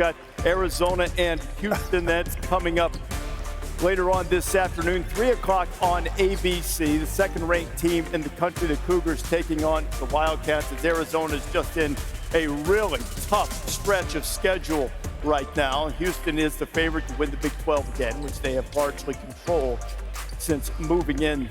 got Arizona and Houston. That's coming up later on this afternoon, 3 o'clock on ABC. The second-ranked team in the country, the Cougars, taking on the Wildcats, as Arizona is just in a really tough stretch of schedule right now. Houston is the favorite to win the Big 12 again, which they have largely controlled since moving in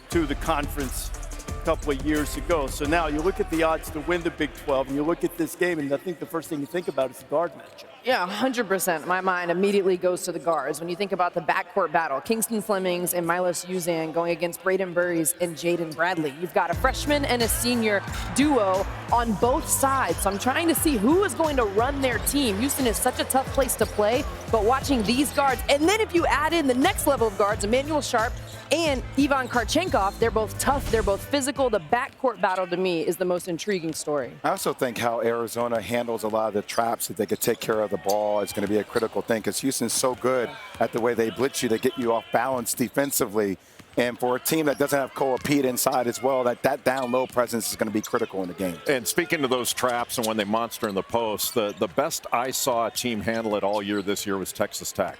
to the conference a couple of years ago. So now you look at the odds to win the Big 12, and you look at this game, and I think the first thing you think about is the guard matchup. Yeah, 100%. My mind immediately goes to the guards. When you think about the backcourt battle, Kingston Flemings and Milos Uzan going against Braden Burries and Jaden Bradley. You've got a freshman and a senior duo on both sides. So I'm trying to see who is going to run their team. Houston is such a tough place to play, but watching these guards, and then if you add in the next level of guards, Emmanuel Sharp and Ivan Karchenkov, they're both tough, they're both physical. The backcourt battle to me is the most intriguing story. I also think how Arizona handles a lot of the traps, that they could take care of the ball, is going to be a critical thing, because Houston's so good at the way they blitz you to get you off balance defensively. And for a team that doesn't have Koa Pete inside as well, that down low presence is going to be critical in the game. And speaking of those traps and when they monster in the post, the best I saw a team handle it all year this year was Texas Tech.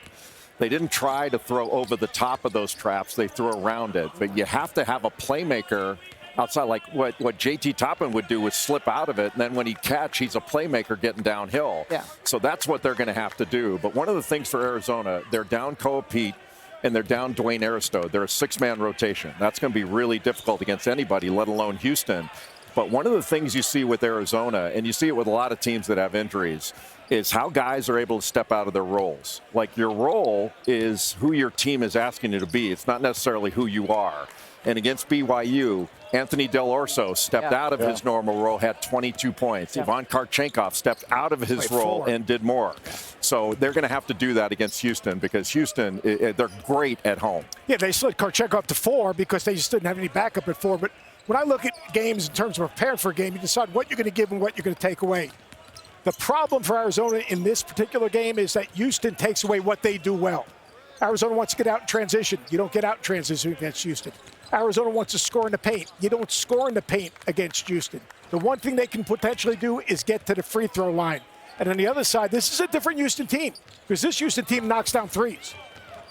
They didn't try to throw over the top of those traps. They threw around it. But you have to have a playmaker outside, like what JT Toppin would do, was slip out of it, and then when he catch, he's a playmaker getting downhill. Yeah. So that's what they're going to have to do. But one of the things for Arizona, they're down Koa Pete, and they're down Dwayne Aristo. They're a six-man rotation. That's going to be really difficult against anybody, let alone Houston. But one of the things you see with Arizona, and you see it with a lot of teams that have injuries, is how guys are able to step out of their roles. Like, your role is who your team is asking you to be. It's not necessarily who you are. And against BYU, Anthony Del Orso stepped out of his normal role, had 22 points. Ivan Karchenkov stepped out of his role and did more. So they're going to have to do that against Houston, because Houston, they're great at home. Yeah, they slid Karchenkov to 4 because they just didn't have any backup at 4. But when I look at games in terms of preparing for a game, you decide what you're going to give and what you're going to take away. The problem for Arizona in this particular game is that Houston takes away what they do well. Arizona wants to get out in transition. You don't get out in transition against Houston. Arizona wants to score in the paint. You don't score in the paint against Houston. The one thing they can potentially do is get to the free throw line. And on the other side, this is a different Houston team, because this Houston team knocks down threes,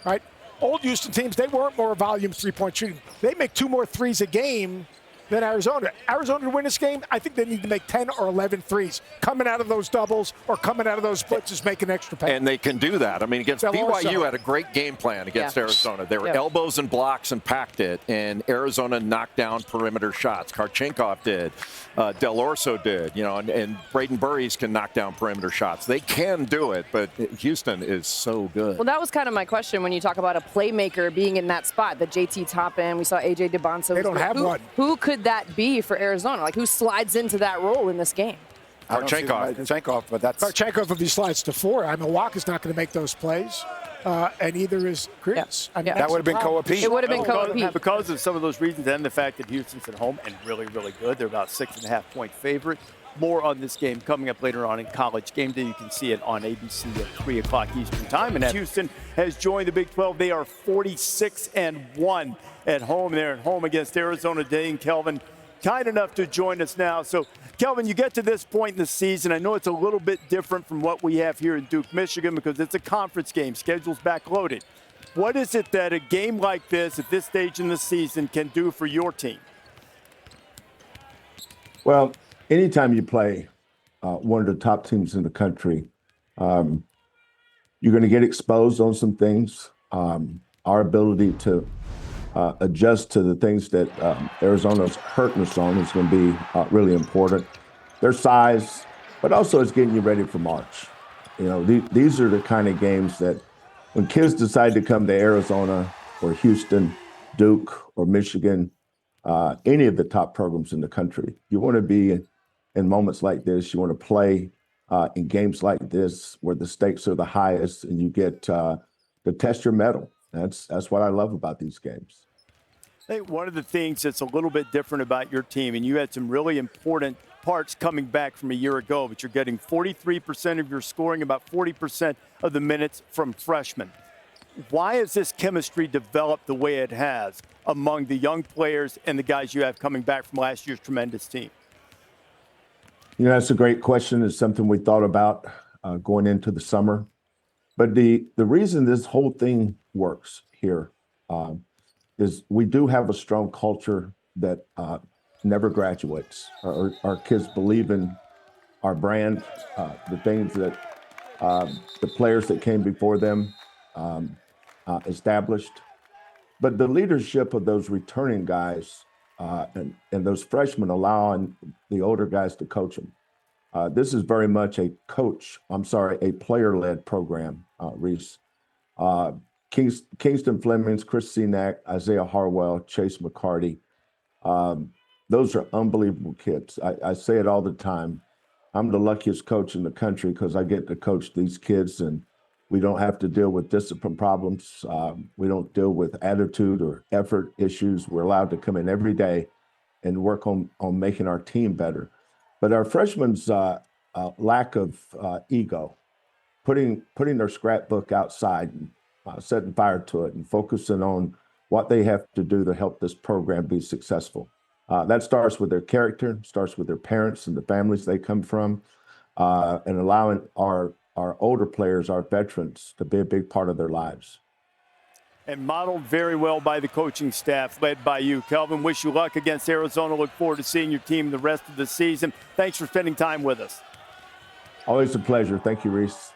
right? Old Houston teams, they weren't more volume three-point shooting. They make 2 more threes a game than Arizona. Arizona to win this game, I think they need to make 10 or 11 threes coming out of those doubles or coming out of those blitzes, making extra pay. And they can do that. I mean, against BYU had a great game plan against Arizona. They were elbows and blocks and packed it, and Arizona knocked down perimeter shots. Karchenkov did. Del Orso did, and Braden Burries can knock down perimeter shots. They can do it, but Houston is so good. Well, that was kind of my question when you talk about a playmaker being in that spot. The JT Toppin, we saw AJ DeBonso. They don't have one. Who could that be for Arizona? Like, who slides into that role in this game? Karchenkov, but that's Karchenkov, if he slides to 4, I mean, Walker's not going to make those plays. And either is Chris. Yeah. I mean, that would have been Koa Pete. It would have been Koa Pete. Because of some of those reasons and the fact that Houston's at home and really, really good. They're about 6.5-point favorite. More on this game coming up later on in College GameDay. You can see it on ABC at 3 o'clock Eastern Time. And Houston has joined the Big 12. They are 46-1 at home. They're at home against Arizona Day, and Kelvin kind enough to join us now. So, Kelvin, you get to this point in the season. I know it's a little bit different from what we have here in Duke, Michigan, because it's a conference game. Schedule's backloaded. What is it that a game like this at this stage in the season can do for your team? Well, anytime you play one of the top teams in the country, you're going to get exposed on some things. Our ability to adjust to the things that Arizona's hurting us on is going to be really important. Their size, but also it's getting you ready for March. These are the kind of games that when kids decide to come to Arizona or Houston, Duke or Michigan, any of the top programs in the country, you want to be in moments like this. You want to play in games like this where the stakes are the highest and you get to test your mettle. That's what I love about these games. I think one of the things that's a little bit different about your team, and you had some really important parts coming back from a year ago, but you're getting 43% of your scoring, about 40% of the minutes from freshmen. Why has this chemistry developed the way it has among the young players and the guys you have coming back from last year's tremendous team? That's a great question. It's something we thought about going into the summer. But the reason this whole thing works here is we do have a strong culture that never graduates. Our kids believe in our brand, the things that the players that came before them established. But the leadership of those returning guys and those freshmen allowing the older guys to coach them. This is very much a player-led program, Rece. Kingston Flemings, Chris Cenac, Isaiah Harwell, Chase McCarty. Those are unbelievable kids. I say it all the time. I'm the luckiest coach in the country because I get to coach these kids, and we don't have to deal with discipline problems. We don't deal with attitude or effort issues. We're allowed to come in every day and work on making our team better. But our freshmen's lack of ego, putting their scrapbook outside and setting fire to it and focusing on what they have to do to help this program be successful. That starts with their character, starts with their parents and the families they come from, and allowing our older players, our veterans, to be a big part of their lives. And modeled very well by the coaching staff led by you. Kelvin, wish you luck against Arizona. Look forward to seeing your team the rest of the season. Thanks for spending time with us. Always a pleasure. Thank you, Rece.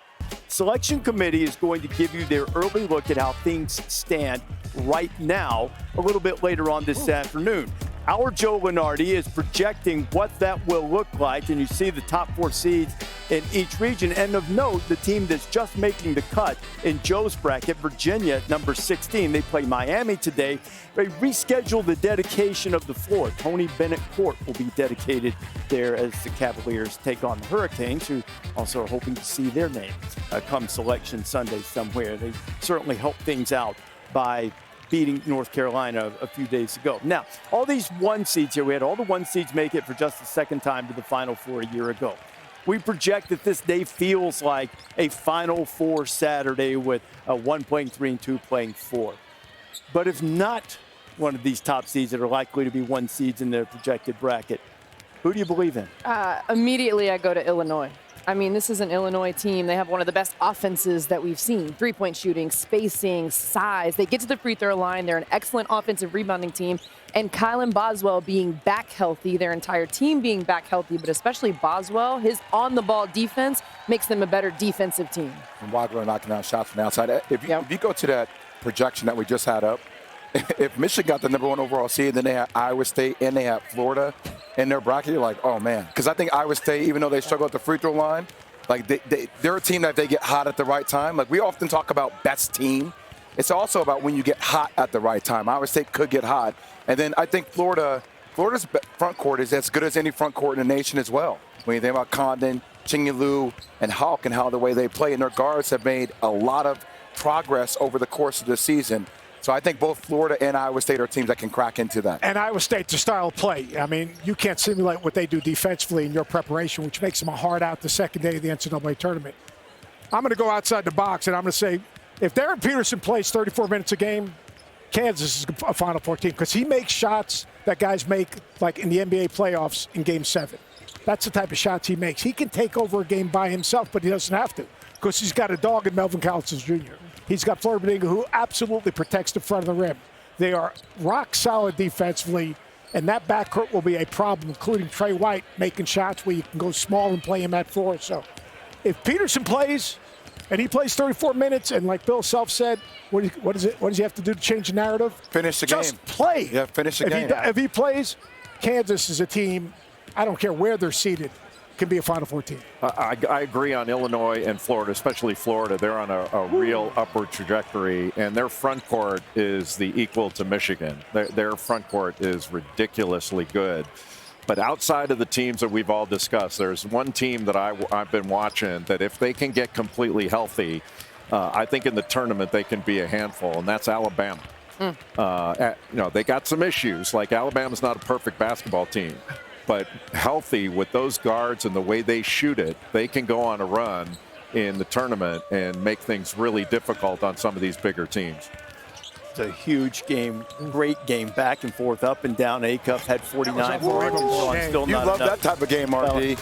Selection committee is going to give you their early look at how things stand right now a little bit later on this afternoon. Our Joe Lunardi is projecting what that will look like, and you see the top 4 seeds in each region. And of note, the team that's just making the cut in Joe's bracket, Virginia, number 16. They play Miami today. They rescheduled the dedication of the floor. Tony Bennett Court will be dedicated there as the Cavaliers take on the Hurricanes, who also are hoping to see their name come Selection Sunday somewhere. They certainly helped things out by beating North Carolina a few days ago. Now, all these 1 seeds here, we had all the 1 seeds make it for just the second time to the Final Four a year ago. We project that this day feels like a Final Four Saturday with 1 playing 3 and 2 playing 4. But if not one of these top seeds that are likely to be 1 seeds in the projected bracket, who do you believe in? Immediately I go to Illinois. I mean, this is an Illinois team. They have one of the best offenses that we've seen. 3-point shooting, spacing, size. They get to the free throw line. They're an excellent offensive rebounding team. And Kylan Boswell being back healthy, their entire team being back healthy, but especially Boswell, his on-the-ball defense makes them a better defensive team. And Wagner knocking out shots from the outside. If you go to that projection that we just had up, if Michigan got the number 1 overall seed, then they had Iowa State and they had Florida in their bracket, you're like, oh, man. Because I think Iowa State, even though they struggle at the free throw line, like they're a team that they get hot at the right time. Like we often talk about best team. It's also about when you get hot at the right time. Iowa State could get hot. And then I think Florida's front court is as good as any front court in the nation as well. When you think about Condon, Chingilu, and Hawk and how the way they play, and their guards have made a lot of progress over the course of the season. So I think both Florida and Iowa State are teams that can crack into that. And Iowa State's a style of play. I mean, you can't simulate what they do defensively in your preparation, which makes them a hard out the second day of the NCAA tournament. I'm going to go outside the box, and I'm going to say, if Darren Peterson plays 34 minutes a game, Kansas is a Final Four team because he makes shots that guys make, like in the NBA playoffs in Game 7. That's the type of shots he makes. He can take over a game by himself, but he doesn't have to because he's got a dog in Melvin Collins Jr. He's got Florida Benega, who absolutely protects the front of the rim. They are rock solid defensively, and that backcourt will be a problem, including Trey White making shots where you can go small and play him at 4. So if Peterson plays, and he plays 34 minutes, and like Bill Self said, what does he have to do to change the narrative? Finish the game. Just play. Yeah, finish the game. If he plays, Kansas is a team, I don't care where they're seated, can be a Final Four team. I agree on Illinois and Florida, especially Florida. They're on a real upward trajectory, and their front court is the equal to Michigan. Their front court is ridiculously good. But outside of the teams that we've all discussed, there's one team that I've been watching that if they can get completely healthy, I think in the tournament they can be a handful, and that's Alabama. They got some issues. Like Alabama's not a perfect basketball team. But healthy with those guards and the way they shoot it, they can go on a run in the tournament and make things really difficult on some of these bigger teams. It's a huge game, great game, back and forth, up and down. A-Cup had 49 for Arkansas. You love that type of game, RD.